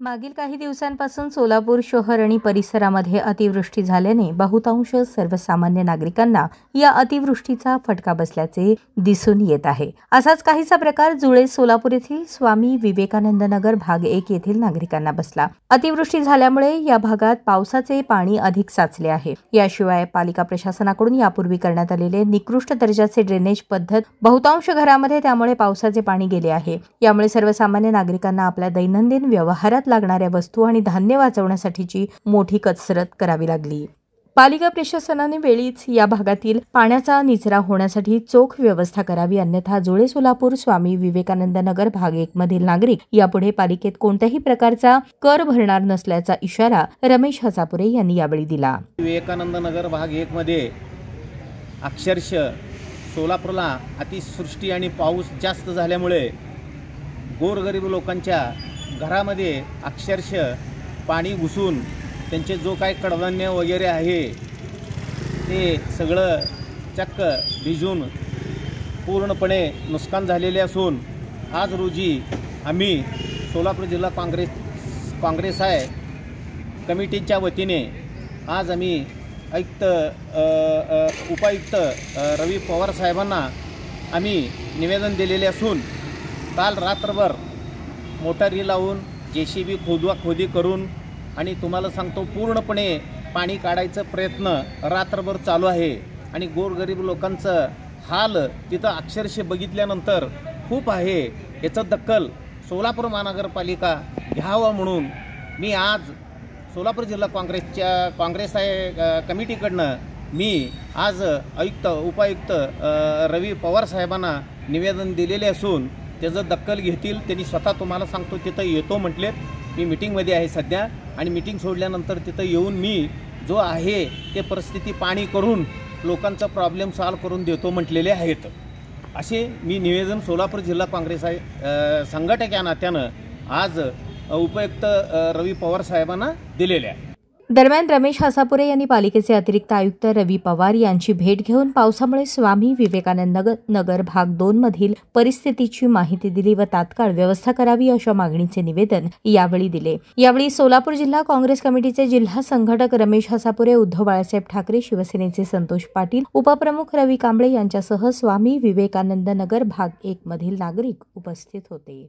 मागील काही दिवसांपासून सोलापूर शहर आणि परिसरामध्ये अतिवृष्टी झाल्याने बहुतांश सर्वसामान्य नागरिकांना या अतिवृष्टीचा फटका बसल्याचे दिसून येत आहे। असाच काहीसा प्रकार जुळे सोलापूर येथील स्वामी विवेकानंद नगर भाग 1 येथील नागरिकांना बसला। अतिवृष्टी झाल्यामुळे या भागात पावसाचे पाणी अधिक साचले आहे। याशिवाय पालिका प्रशासनाकडून यापूर्वी करण्यात आलेले निकृष्ट दर्जाचे ड्रेनेज पद्धत बहुतांश घरामध्ये त्यामुळे पावसाचे पाणी गेले आहे। यामुळे सर्वसामान्य नागरिकांना आपल्या दैनंदिन व्यवहारात लागणाऱ्या वस्तू आणि धान्य वाचवण्यासाठीची मोठी कसरत करावी लागली। पालिका प्रशासनाने वेळीच या भागातील पाण्याचा निचरा होण्यासाठी चोख व्यवस्था करावी, अन्यथा जुळे सोलापूर स्वामी विवेकानंद नगर भाग 1 मधील नागरिक यापुढे पालिकेत कोणत्याही प्रकारचा कर भरणार नसल्याचा इशारा रमेश हसापुरे यांनी यावेळी दिला। विवेकानंद नगर भाग 1 मध्ये अक्षरशः सोलापूरला अतिवृष्टी आणि पाऊस जास्त झाल्यामुळे गोरगरीब लोकांच्या घरामध्ये अक्षरशः पाणी घुसून त्यांचे जो काय कडधान्य वगैरे आहे ते सगळं चक्क भिजून पूर्णपणे नुकसान झालेले असून आज रोजी आम्ही सोलापूर जिल्हा काँग्रेस आहे कमिटीच्या वतीने आज आम्ही उपायुक्त रवी पवार साहेबांना आम्ही निवेदन दिलेले असून काल रात्रभर मोटारी लावून JCB खोदी करून आणि तुम्हाला सांगतो पूर्णपणे पाणी काढायचा प्रयत्न रात्रभर चालू आहे आणि गोरगरीब लोकांचं हाल तिथं अक्षरशः बघितल्यानंतर खूप आहे। याचं दखल सोलापूर महानगरपालिका घ्यावं म्हणून मी आज सोलापूर जिल्हा काँग्रेस कमिटीकडनं मी आज उपायुक्त रवी पवार साहेबांना निवेदन दिलेले असून त्याचं दखल घेतील। त्यांनी स्वतः तुम्हाला सांगतो तिथं येतो म्हटलेत। मी मीटिंगमध्ये आहे सध्या आणि मीटिंग सोडल्यानंतर तिथं येऊन मी जो आहे ते परिस्थिती पाणी करून लोकांचा प्रॉब्लेम सॉल्व्ह करून देतो म्हटलेले आहेत। असे मी निवेदन सोलापूर जिल्हा काँग्रेस संघटक या नात्यानं आज उपायुक्त रवी पवार साहेबांना दिलेले आहे। दरम्यान रमेश हसापुरे यांनी पालिकेचे अतिरिक्त आयुक्त रवी पवार यांची भेट घेऊन पावसामुळे स्वामी विवेकानंद नगर भाग 2 मधील परिस्थितीची माहिती दिली व तात्काळ व्यवस्था करावी अशा मागणीचे निवेदन यावेळी दिले। यावेळी सोलापूर जिल्हा काँग्रेस कमिटीचे जिल्हा संघटक रमेश हसापुरे, उद्धव बाळासाहेब ठाकरे, शिवसेनेचे संतोष पाटील, उपप्रमुख रवी कांबळे यांच्यासह स्वामी विवेकानंद नगर भाग 1 मधील नागरिक उपस्थित होते।